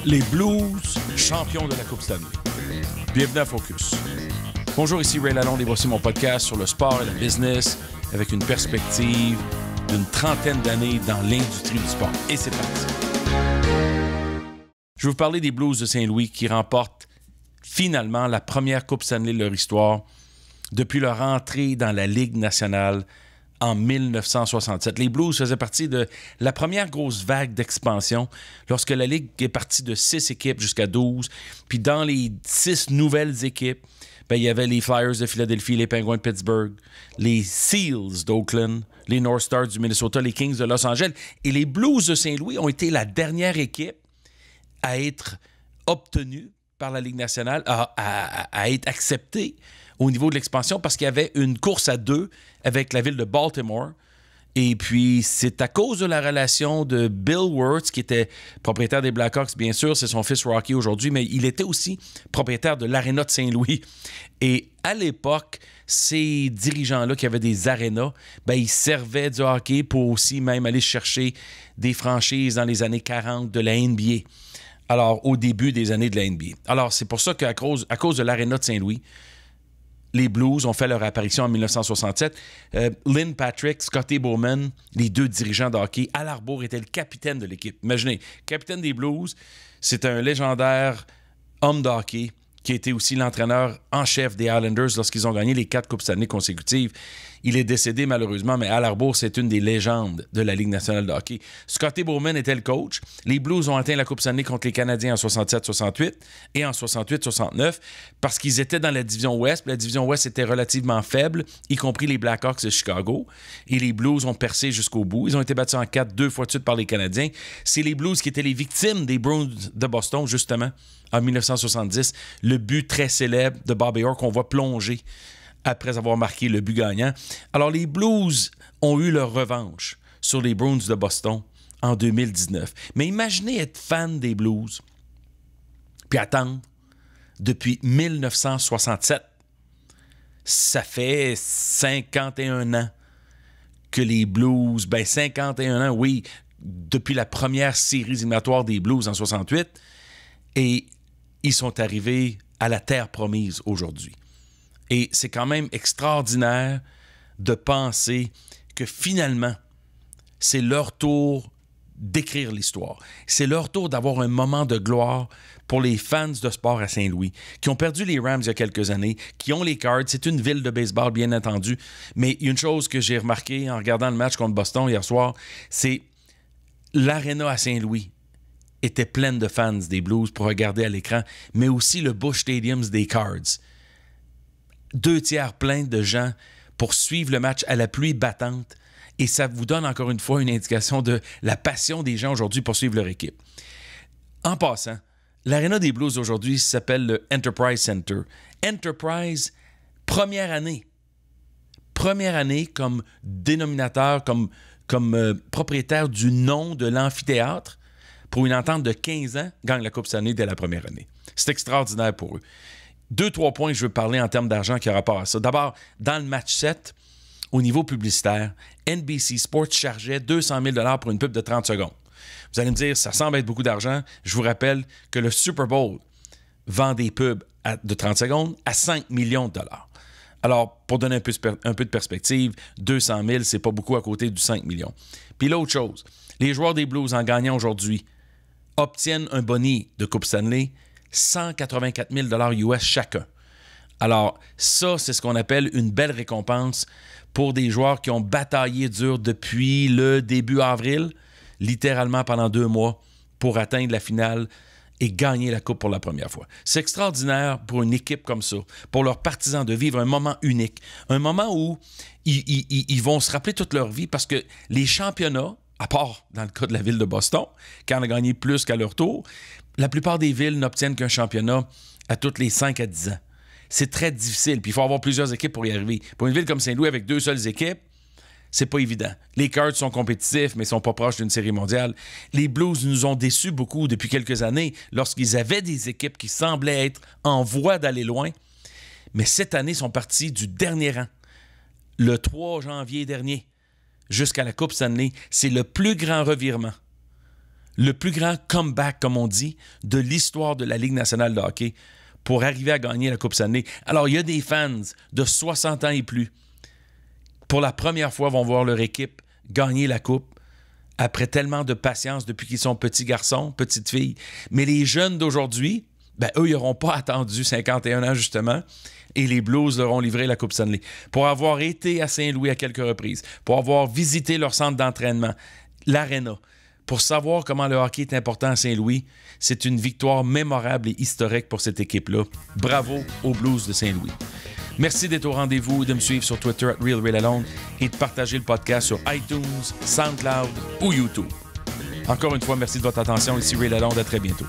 Les Blues, champions de la Coupe Stanley. Bienvenue à Focus. Bonjour, ici Ray Lalonde et voici mon podcast sur le sport et la business avec une perspective d'une trentaine d'années dans l'industrie du sport. Et c'est parti. Je vais vous parler des Blues de Saint-Louis qui remportent finalement la première Coupe Stanley de leur histoire depuis leur entrée dans la Ligue nationale en 1967. Les Blues faisaient partie de la première grosse vague d'expansion lorsque la Ligue est partie de 6 équipes jusqu'à 12. Puis dans les 6 nouvelles équipes, il y avait les Flyers de Philadelphie, les Penguins de Pittsburgh, les Seals d'Oakland, les North Stars du Minnesota, les Kings de Los Angeles. Et les Blues de Saint-Louis ont été la dernière équipe à être obtenue par la Ligue nationale, à être acceptée au niveau de l'expansion parce qu'il y avait une course à 2 avec la ville de Baltimore. Et puis, c'est à cause de la relation de Bill Wirtz, qui était propriétaire des Blackhawks, bien sûr, c'est son fils Rocky aujourd'hui, mais il était aussi propriétaire de l'Aréna de Saint-Louis. Et à l'époque, ces dirigeants-là qui avaient des arénas, ils servaient du hockey pour aussi même aller chercher des franchises dans les années 40 de la NBA. Alors, au début des années de la NBA. Alors, c'est pour ça qu'à cause de l'Aréna de Saint-Louis, les Blues ont fait leur apparition en 1967. Lynn Patrick, Scotty Bowman, les deux dirigeants de hockey, Al Harbour était le capitaine de l'équipe. Imaginez, capitaine des Blues, c'est un légendaire homme de hockey qui a été aussi l'entraîneur en chef des Islanders lorsqu'ils ont gagné les 4 Coupes Stanley consécutives. Il est décédé malheureusement, mais Al Harbour, c'est une des légendes de la Ligue nationale de hockey. Scotty Bowman était le coach. Les Blues ont atteint la Coupe Stanley contre les Canadiens en 67-68 et en 68-69 parce qu'ils étaient dans la division Ouest. La division Ouest était relativement faible, y compris les Blackhawks de Chicago. Et les Blues ont percé jusqu'au bout. Ils ont été battus en 4 2 fois de suite par les Canadiens. C'est les Blues qui étaient les victimes des Bruins de Boston, justement, en 1970. Le but très célèbre de Bobby Orr qu'on voit plonger après avoir marqué le but gagnant. Alors, les Blues ont eu leur revanche sur les Bruins de Boston en 2019. Mais imaginez être fan des Blues puis attendre depuis 1967. Ça fait 51 ans que les Blues... 51 ans, oui, depuis la première série éliminatoire des Blues en 68. Et ils sont arrivés à la terre promise aujourd'hui. Et c'est quand même extraordinaire de penser que finalement, c'est leur tour d'écrire l'histoire. C'est leur tour d'avoir un moment de gloire pour les fans de sport à Saint-Louis, qui ont perdu les Rams il y a quelques années, qui ont les Cards. C'est une ville de baseball, bien entendu. Mais une chose que j'ai remarqué en regardant le match contre Boston hier soir, c'est l'aréna à Saint-Louis était pleine de fans des Blues pour regarder à l'écran, mais aussi le Busch Stadium des Cards. 2 tiers plein de gens pour suivre le match à la pluie battante. Et ça vous donne encore une fois une indication de la passion des gens aujourd'hui pour suivre leur équipe. En passant, l'aréna des Blues aujourd'hui s'appelle le Enterprise Center. Enterprise, première année. Première année comme dénominateur, comme propriétaire du nom de l'amphithéâtre pour une entente de 15 ans, gagne la Coupe Stanley dès la première année. C'est extraordinaire pour eux. 2-3 points que je veux parler en termes d'argent qui a rapport à ça. D'abord, dans le match 7, au niveau publicitaire, NBC Sports chargeait 200 000 pour une pub de 30 secondes. Vous allez me dire, ça semble être beaucoup d'argent. Je vous rappelle que le Super Bowl vend des pubs de 30 secondes à 5 millions de dollars. Alors, pour donner un peu de perspective, 200 000, c'est pas beaucoup à côté du 5 millions. Puis l'autre chose, les joueurs des Blues, en gagnant aujourd'hui, obtiennent un boni de Coupe Stanley 184 000 US chacun. Alors, ça, c'est ce qu'on appelle une belle récompense pour des joueurs qui ont bataillé dur depuis le début avril, littéralement pendant 2 mois, pour atteindre la finale et gagner la Coupe pour la première fois. C'est extraordinaire pour une équipe comme ça, pour leurs partisans, de vivre un moment unique, un moment où ils vont se rappeler toute leur vie parce que les championnats, à part dans le cas de la ville de Boston, qui en a gagné plus qu'à leur tour, la plupart des villes n'obtiennent qu'un championnat à toutes les 5 à 10 ans. C'est très difficile, puis il faut avoir plusieurs équipes pour y arriver. Pour une ville comme Saint-Louis avec 2 seules équipes, c'est pas évident. Les Cards sont compétitifs, mais sont pas proches d'une série mondiale. Les Blues nous ont déçus beaucoup depuis quelques années lorsqu'ils avaient des équipes qui semblaient être en voie d'aller loin. Mais cette année, ils sont partis du dernier rang. Le 3 janvier dernier, jusqu'à la Coupe Stanley, c'est le plus grand revirement le plus grand comeback, comme on dit, de l'histoire de la Ligue nationale de hockey pour arriver à gagner la Coupe Stanley. Alors, il y a des fans de 60 ans et plus, pour la première fois, vont voir leur équipe gagner la Coupe après tellement de patience depuis qu'ils sont petits garçons, petites filles. Mais les jeunes d'aujourd'hui, ben, eux, ils n'auront pas attendu 51 ans, justement, et les Blues leur ont livré la Coupe Stanley. Pour avoir été à Saint-Louis à quelques reprises, pour avoir visité leur centre d'entraînement, l'aréna, pour savoir comment le hockey est important à Saint-Louis, c'est une victoire mémorable et historique pour cette équipe-là. Bravo aux Blues de Saint-Louis. Merci d'être au rendez-vous, de me suivre sur Twitter @RealRealAlone et de partager le podcast sur iTunes, SoundCloud ou YouTube. Encore une fois, merci de votre attention. Ici Ray Lalonde. À très bientôt.